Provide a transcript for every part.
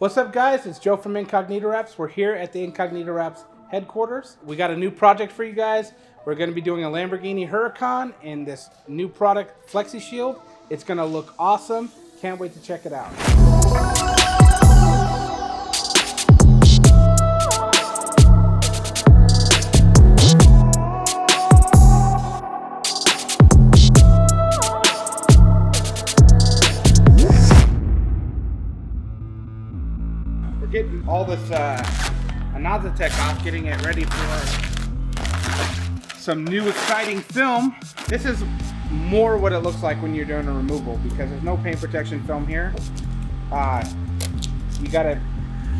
What's up, guys? It's Joe from Incognito Wraps. We're here at the Incognito Wraps headquarters. We got a new project for you guys. We're going to be doing a Lamborghini Hurricane in this new product, Flexi Shield. It's going to look awesome. Can't wait to check it out. We're getting all this Anazatech off, getting it ready for some new exciting film. This is more what it looks like when you're doing a removal because there's no paint protection film here. You gotta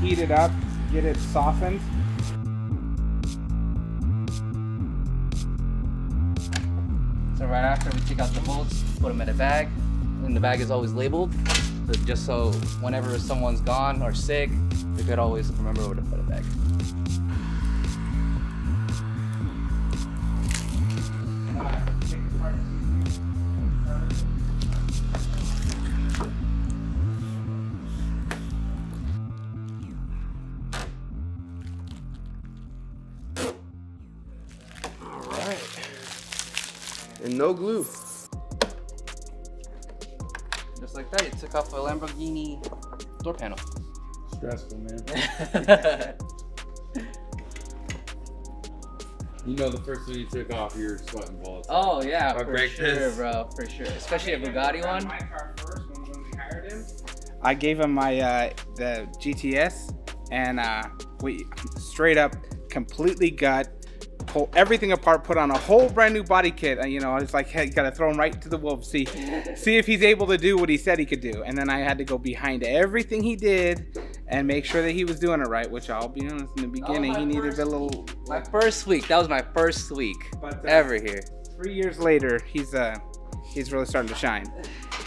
heat it up, get it softened. So right after we take out the bolts, put them in a bag, and the bag is always labeled, just so whenever someone's gone or sick, they could always remember where to put a bag. And no glue. Just like that, it took off a Lamborghini door panel. Stressful, man. You know, the first thing you took off, you're sweating bullets. Oh yeah, for break sure, this. bro, for sure. Especially a Bugatti one. My car first when we hired him. I gave him my the GTS, and we straight up completely pull everything apart, put on a whole brand new body kit. You know, it's like, hey, you gotta throw him right to the wolves, see if he's able to do what he said he could do. And then I had to go behind everything he did and make sure that he was doing it right, which I'll be honest, in the beginning he needed a little. My first week, that was my first week ever here. 3 years later, he's really starting to shine.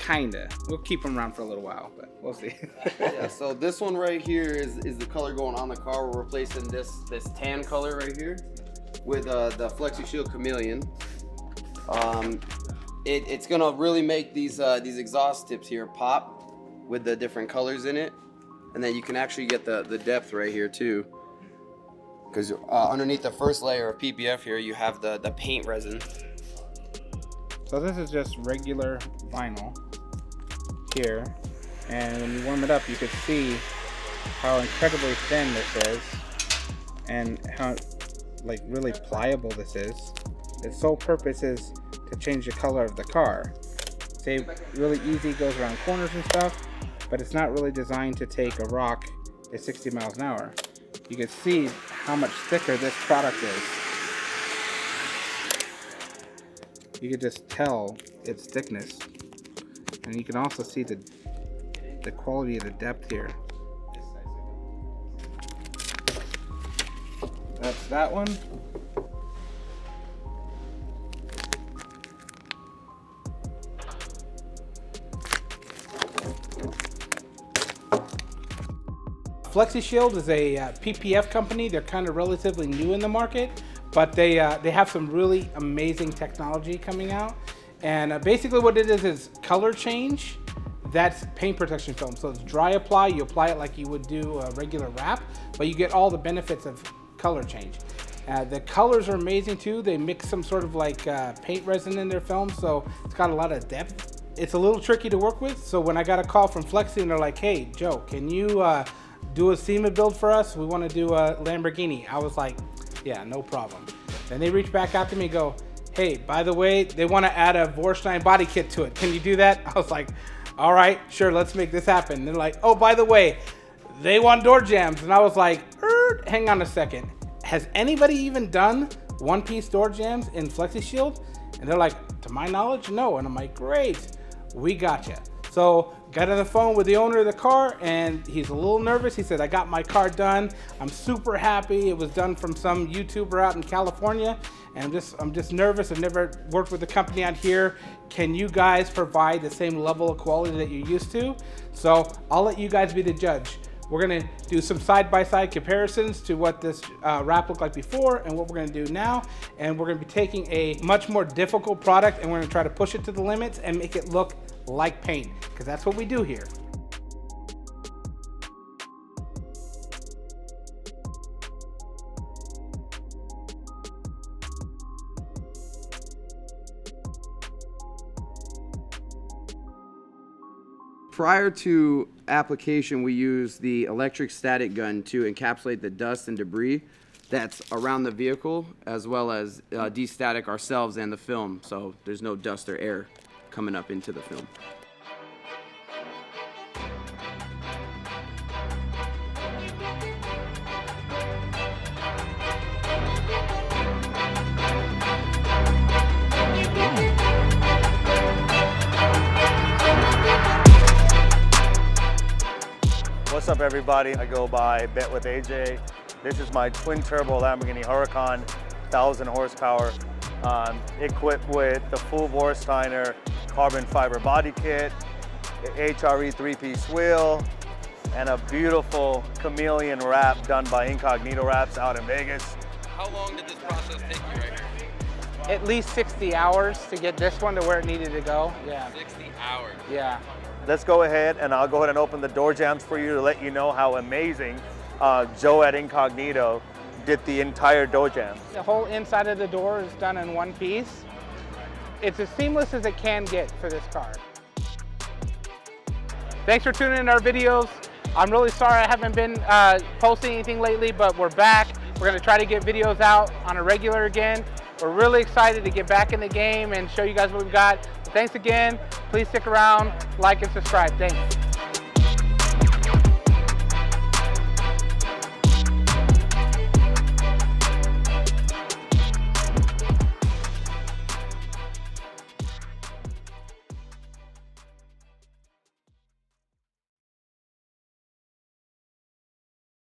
Kinda. We'll keep him around for a little while, but we'll see. Yeah, so this one right here is the color going on the car. We're replacing this tan color right here with the Flexi Shield Chameleon. It's gonna really make these exhaust tips here pop with the different colors in it, and then you can actually get the depth right here too, because underneath the first layer of PPF here you have the paint resin. So this is just regular vinyl here, and when you warm it up you can see how incredibly thin this is and how like really pliable this is. Its sole purpose is to change the color of the car. Say really easy, goes around corners and stuff, but it's not really designed to take a rock at 60 miles an hour. You can see how much thicker this product is. You can just tell its thickness, and you can also see the quality of the depth here. That's that one. Flexi Shield is a PPF company. They're kind of relatively new in the market, but they have some really amazing technology coming out. And basically what it is color change. That's paint protection film. So it's dry apply. You apply it like you would do a regular wrap, but you get all the benefits of color change. The colors are amazing too. They mix some sort of like paint resin in their film, so it's got a lot of depth. It's a little tricky to work with, so when I got a call from Flexi and they're like, hey Joe, can you do a SEMA build for us? We want to do a Lamborghini. I was like, yeah, no problem. Then they reached back out to me and go, hey, by the way, they want to add a Vorstein body kit to it. Can you do that? I was like, all right, sure, let's make this happen. And they're like, oh, by the way, they want door jambs. And I was like, hang on a second. Has anybody even done one-piece door jambs in Flexi Shield? And they're like, to my knowledge, no. And I'm like, great, we got you. So got on the phone with the owner of the car, and he's a little nervous. He said, I got my car done. I'm super happy. It was done from some YouTuber out in California. And I'm just nervous. I've never worked with a company out here. Can you guys provide the same level of quality that you're used to? So I'll let you guys be the judge. We're gonna do some side-by-side comparisons to what this wrap looked like before and what we're gonna do now. And we're gonna be taking a much more difficult product and we're gonna try to push it to the limits and make it look like paint, because that's what we do here. prior to application, we use the electric static gun to encapsulate the dust and debris that's around the vehicle, as well as de-static ourselves and the film, so there's no dust or air coming up into the film. What's up, everybody? I go by Bet with AJ. This is my twin turbo Lamborghini Hurricane, 1,000 horsepower, equipped with the full Vorsteiner carbon fiber body kit, HRE 3-piece wheel, and a beautiful chameleon wrap done by Incognito wraps out in Vegas. How long did this process take you right here? At least 60 hours to get this one to where it needed to go. Yeah. 60 hours. Yeah. Let's go ahead and I'll go ahead and open the door jambs for you to let you know how amazing Joe at Incognito did the entire door jam. The whole inside of the door is done in one piece. It's as seamless as it can get for this car. Thanks for tuning in to our videos. I'm really sorry I haven't been posting anything lately, but we're back. We're gonna try to get videos out on a regular again. We're really excited to get back in the game and show you guys what we've got. Thanks again. Please stick around, like and subscribe. Thanks.